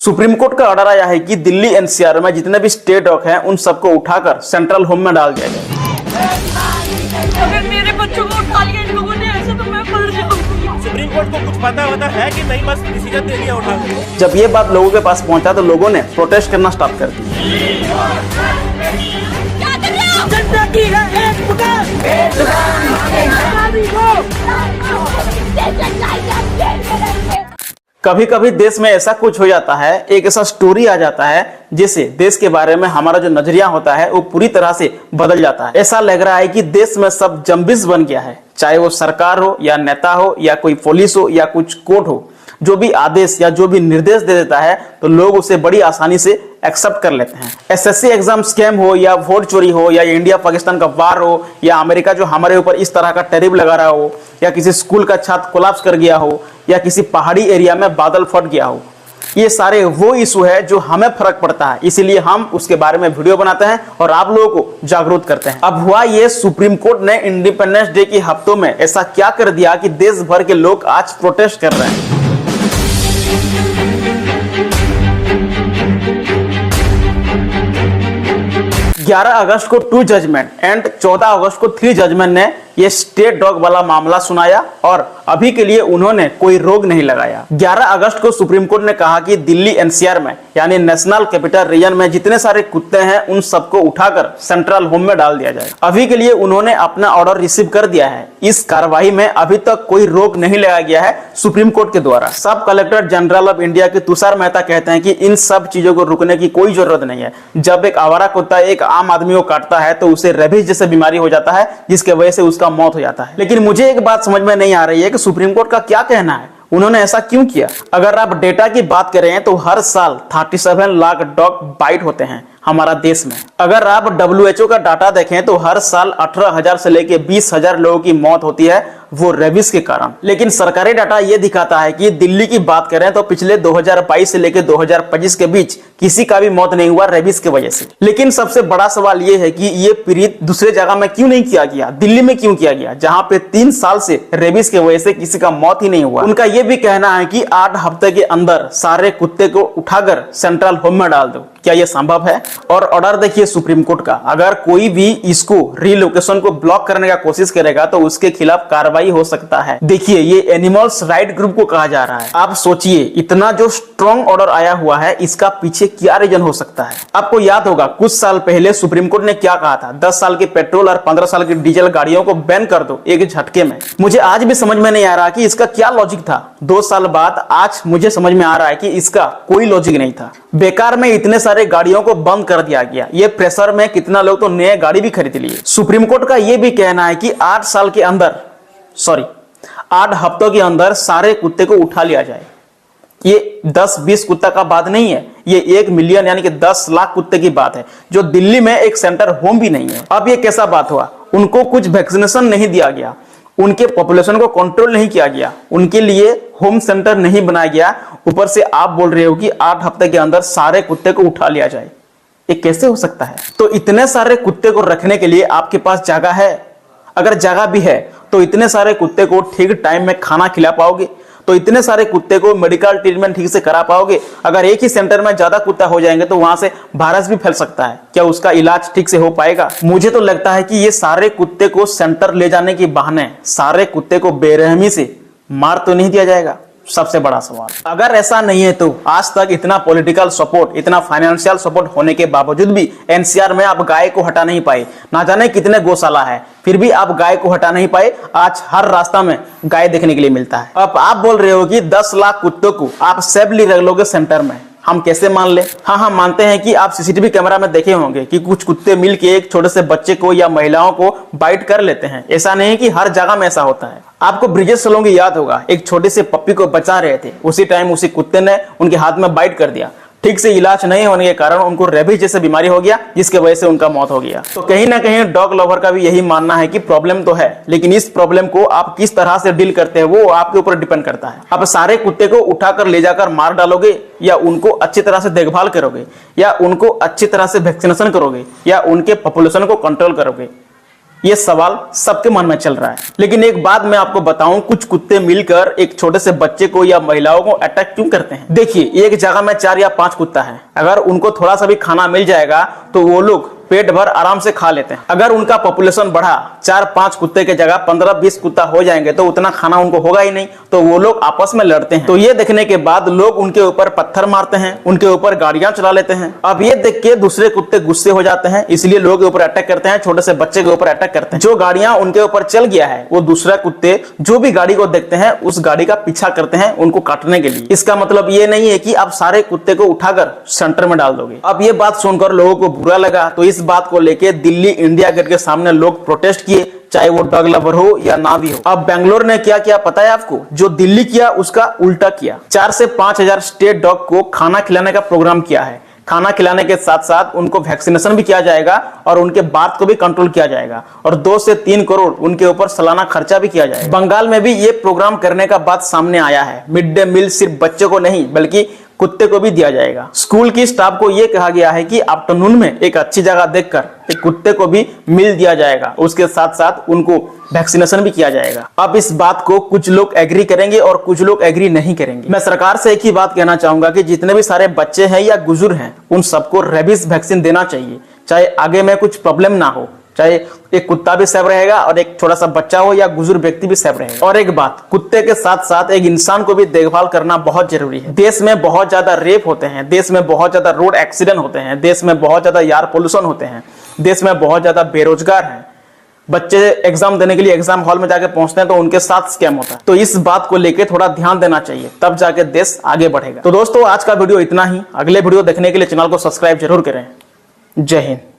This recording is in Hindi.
सुप्रीम कोर्ट का ऑर्डर आया है कि दिल्ली एनसीआर में जितने भी स्टे डॉग हैं उन सबको उठाकर सेंट्रल होम में डाल दिया जाए। अगर मेरे बच्चों को उठा लिया इन लोगों ने ऐसे तो मैं मर जाऊंगी। सुप्रीम कोर्ट को कुछ पता होता है कि नहीं, बस डिसीजन दे दिया उठा के। जब ये बात लोगों के पास पहुंचा तो लोगों ने प्रोटेस्ट करना स्टार्ट कर दिया। जनता की है एक पुकार, कभी कभी देश में ऐसा कुछ हो जाता है, एक ऐसा स्टोरी आ जाता है जिससे देश के बारे में हमारा जो नजरिया होता है वो पूरी तरह से बदल जाता है। ऐसा लग रहा है कि देश में सब जम्बिस बन गया है, चाहे वो सरकार हो या नेता हो या कोई पुलिस हो या कुछ कोर्ट हो। जो भी आदेश या जो भी निर्देश दे देता है तो लोग उसे बड़ी आसानी से एक्सेप्ट कर लेते हैं। एसएससी एग्जाम स्कैम हो या वोट चोरी हो या इंडिया पाकिस्तान का वार हो या अमेरिका जो हमारे ऊपर इस तरह का टैरिफ लगा रहा हो या किसी स्कूल का छत कोलैप्स कर गया हो या किसी पहाड़ी एरिया में बादल फट गया हो, ये सारे वो इशू है जो हमें फर्क पड़ता है, इसीलिए हम उसके बारे में वीडियो बनाते हैं और आप लोगों को जागरूक करते हैं। अब हुआ ये, सुप्रीम कोर्ट ने इंडिपेंडेंस डे के हफ्तों में ऐसा क्या कर दिया कि देश भर के लोग आज प्रोटेस्ट कर रहे हैं। 11 अगस्त को 2 जजमेंट एंड 14 अगस्त को 3 जजमेंट ने ये स्टेट डॉग वाला मामला सुनाया और अभी के लिए उन्होंने कोई रोक नहीं लगाया। 11 अगस्त को सुप्रीम कोर्ट ने कहा कि दिल्ली एनसीआर में यानी नेशनल कैपिटल रीजन में जितने सारे कुत्ते हैं उन सबको उठाकर सेंट्रल होम में डाल दिया जाए। अभी के लिए उन्होंने अपना ऑर्डर रिसीव कर दिया है। इस कार्रवाई में अभी तक कोई रोक नहीं लगाया गया है सुप्रीम कोर्ट के द्वारा। सब कलेक्टर जनरल ऑफ इंडिया के तुषार मेहता कहते हैं कि इन सब चीजों को रुकने की कोई जरूरत नहीं है। जब एक आवारा कुत्ता एक आम आदमी को काटता है तो उसे रेबीज जैसे बीमारी हो जाता है जिसकी वजह से उसका मौत हो जाता है। लेकिन मुझे एक बात समझ में नहीं आ रही है कि सुप्रीम कोर्ट का क्या कहना है, उन्होंने ऐसा क्यों किया। अगर आप डेटा की बात करें तो हर साल 37 लाख डॉग बाइट होते हैं हमारा देश में। अगर आप WHO का डाटा देखें तो हर साल 18,000 से लेके 20,000 लोगों की मौत होती है वो रेबीज के कारण। लेकिन सरकारी डाटा ये दिखाता है कि दिल्ली की बात करें तो पिछले 2022 से लेके 2025 के बीच किसी का भी मौत नहीं हुआ रेबीज की वजह से। लेकिन सबसे बड़ा सवाल ये है कि ये पीड़ित दूसरे जगह में क्यों नहीं किया गया, दिल्ली में क्यों किया गया जहां पे 3 साल से रेबीज की वजह से किसी का मौत ही नहीं हुआ। उनका ये भी कहना है कि 8 हफ्ते के अंदर सारे कुत्ते को उठाकर सेंट्रल होम में डाल दो। क्या ये संभव है? और ऑर्डर देखिए सुप्रीम कोर्ट का, अगर कोई भी इसको रीलोकेशन को ब्लॉक करने का कोशिश करेगा तो उसके खिलाफ कार्रवाई हो सकता है। देखिए ये एनिमल्स राइट ग्रुप को कहा जा रहा है। आप सोचिए इतना जो स्ट्रॉन्ग ऑर्डर आया हुआ है इसका पीछे क्या रीजन हो सकता है। आपको याद होगा कुछ साल पहले सुप्रीम कोर्ट ने क्या कहा था, 10 साल के पेट्रोल और 15 साल की डीजल गाड़ियों को बैन कर दो एक झटके में। मुझे आज भी समझ में नहीं आ रहा कि इसका क्या लॉजिक था। 2 साल बाद आज मुझे समझ में आ रहा है कि इसका कोई लॉजिक नहीं था। बेकार में इतने सारे गाड़ियों को बंद कर दिया गया। ये प्रेशर में कितना लोग तो नए गाड़ी भी खरीद लिए। सुप्रीम कोर्ट का ये भी कहना है कि 8 हफ्तों के अंदर सारे कुत्ते को उठा लिया जाए। ये 10-20 कुत्ता का बात नहीं है, ये 1 मिलियन यानी कि 10 लाख कुत्ते की बात है जो दिल्ली में एक सेंटर होम भी नहीं है। अब ये कैसा बात हुआ, उनको कुछ वैक्सीनेशन नहीं दिया गया, उनके पॉपुलेशन को कंट्रोल नहीं किया गया, उनके लिए होम सेंटर नहीं बनाया गया, ऊपर से आप बोल रहे हो कि 8 हफ्ते के अंदर सारे कुत्ते को उठा लिया जाए। ये कैसे हो सकता है? तो इतने सारे कुत्ते को रखने के लिए आपके पास जगह है? अगर जगह भी है तो इतने सारे कुत्ते को ठीक टाइम में खाना खिला पाओगे? तो इतने सारे कुत्ते को मेडिकल ट्रीटमेंट ठीक से करा पाओगे? अगर एक ही सेंटर में ज्यादा कुत्ता हो जाएंगे तो वहां से वायरस भी फैल सकता है, क्या उसका इलाज ठीक से हो पाएगा? मुझे तो लगता है कि ये सारे कुत्ते को सेंटर ले जाने के बहाने सारे कुत्ते को बेरहमी से मार तो नहीं दिया जाएगा? सबसे बड़ा सवाल। अगर ऐसा नहीं है तो आज तक इतना पॉलिटिकल सपोर्ट, इतना फाइनेंशियल सपोर्ट होने के बावजूद भी एनसीआर में आप गाय को हटा नहीं पाए। ना जाने कितने गौशाला है, फिर भी आप गाय को हटा नहीं पाए। आज हर रास्ता में गाय देखने के लिए मिलता है। अब आप बोल रहे हो कि 10 लाख कुत्तों को आप सेफली रख लोगे सेंटर में, हम कैसे मान ले? हाँ, मानते हैं कि आप सीसीटीवी कैमरा में देखे होंगे कि कुछ कुत्ते मिलके एक छोटे से बच्चे को या महिलाओं को बाइट कर लेते हैं। ऐसा नहीं कि हर जगह में ऐसा होता है। आपको ब्रिजेश सोलंकी याद होगा, एक छोटे से पप्पी को बचा रहे थे, उसी टाइम उसी कुत्ते ने उनके हाथ में बाइट कर दिया। ठीक से इलाज नहीं होने के कारण उनको रेबीज जैसे बीमारी हो गया जिसकी वजह से उनका मौत हो गया। तो कहीं ना कहीं डॉग लवर का भी यही मानना है कि प्रॉब्लम तो है, लेकिन इस प्रॉब्लम को आप किस तरह से डील करते हैं वो आपके ऊपर डिपेंड करता है। आप सारे कुत्ते को उठाकर ले जाकर मार डालोगे या उनको अच्छी तरह से देखभाल करोगे या उनको अच्छी तरह से वैक्सीनेशन करोगे या उनके पॉपुलेशन को कंट्रोल करोगे? ये सवाल सबके मन में चल रहा है। लेकिन एक बात मैं आपको बताऊं, कुछ कुत्ते मिलकर एक छोटे से बच्चे को या महिलाओं को अटैक क्यों करते हैं? देखिए, एक जगह में 4 या 5 कुत्ता है, अगर उनको थोड़ा सा भी खाना मिल जाएगा तो वो लोग पेट भर आराम से खा लेते हैं। अगर उनका पॉपुलेशन बढ़ा, 4-5 कुत्ते के जगह 15-20 कुत्ता हो जाएंगे तो उतना खाना उनको होगा ही नहीं, तो वो लोग आपस में लड़ते हैं। तो ये देखने के बाद लोग उनके ऊपर पत्थर मारते हैं, उनके ऊपर गाड़ियां चला लेते हैं। अब ये देख के दूसरे कुत्ते गुस्से हो जाते हैं, इसलिए लोगों के ऊपर अटैक करते हैं, छोटे से बच्चे के ऊपर अटैक करते हैं। जो गाड़ियां उनके ऊपर चल गया है, वो दूसरा कुत्ते जो भी गाड़ी को देखते हैं उस गाड़ी का पीछा करते हैं उनको काटने के लिए। इसका मतलब ये नहीं है कि आप सारे कुत्ते को उठाकर सेंटर में डाल दोगे। अब ये बात सुनकर लोगों को बुरा लगा, तो इस बात को लेकर दिल्ली इंडिया गेट के सामने लोग प्रोटेस्ट किए, चाहे वो डॉग लवर हो या ना भी हो। अब बेंगलोर ने क्या किया पता है आपको? जो दिल्ली किया उसका उल्टा किया। 4 से 5 हजार स्टेट डॉग को खाना खिलाने का प्रोग्राम किया है। खाना खिलाने के साथ साथ उनको वैक्सीनेशन भी किया जाएगा और उनके बात को भी कंट्रोल किया जाएगा और 2 से 3 करोड़ उनके ऊपर सालाना खर्चा भी किया जाएगा। बंगाल में भी ये प्रोग्राम करने का बात सामने आया है। मिड डे मील सिर्फ बच्चे को नहीं बल्कि कुत्ते को भी दिया जाएगा। स्कूल की स्टाफ को यह कहा गया है कि आफ्टरनून में एक अच्छी जगह देखकर एक कुत्ते को भी मील दिया जाएगा, उसके साथ साथ उनको वैक्सीनेशन भी किया जाएगा। अब इस बात को कुछ लोग एग्री करेंगे और कुछ लोग एग्री नहीं करेंगे। मैं सरकार से एक ही बात कहना चाहूंगा कि जितने भी सारे बच्चे हैं या बुजुर्ग हैं उन सबको रेबीज वैक्सीन देना चाहिए, चाहे आगे में कुछ प्रॉब्लम ना हो, चाहे एक कुत्ता भी सेफ रहेगा और एक छोटा सा बच्चा हो या बुजुर्ग व्यक्ति भी सेफ रहेगा। और एक बात, कुत्ते के साथ साथ एक इंसान को भी देखभाल करना बहुत जरूरी है। देश में बहुत ज्यादा रेप होते हैं, देश में बहुत ज्यादा रोड एक्सीडेंट होते हैं, देश में बहुत ज्यादा एयर पोल्यूशन होते हैं, देश में बहुत ज्यादा बेरोजगार हैं। बच्चे एग्जाम देने के लिए एग्जाम हॉल में जाके पहुंचते हैं तो उनके साथ स्कैम होता है। तो इस बात को लेके थोड़ा ध्यान देना चाहिए, तब जाके देश आगे बढ़ेगा। तो दोस्तों, आज का वीडियो इतना ही। अगले वीडियो देखने के लिए चैनल को सब्सक्राइब जरूर करें। जय हिंद।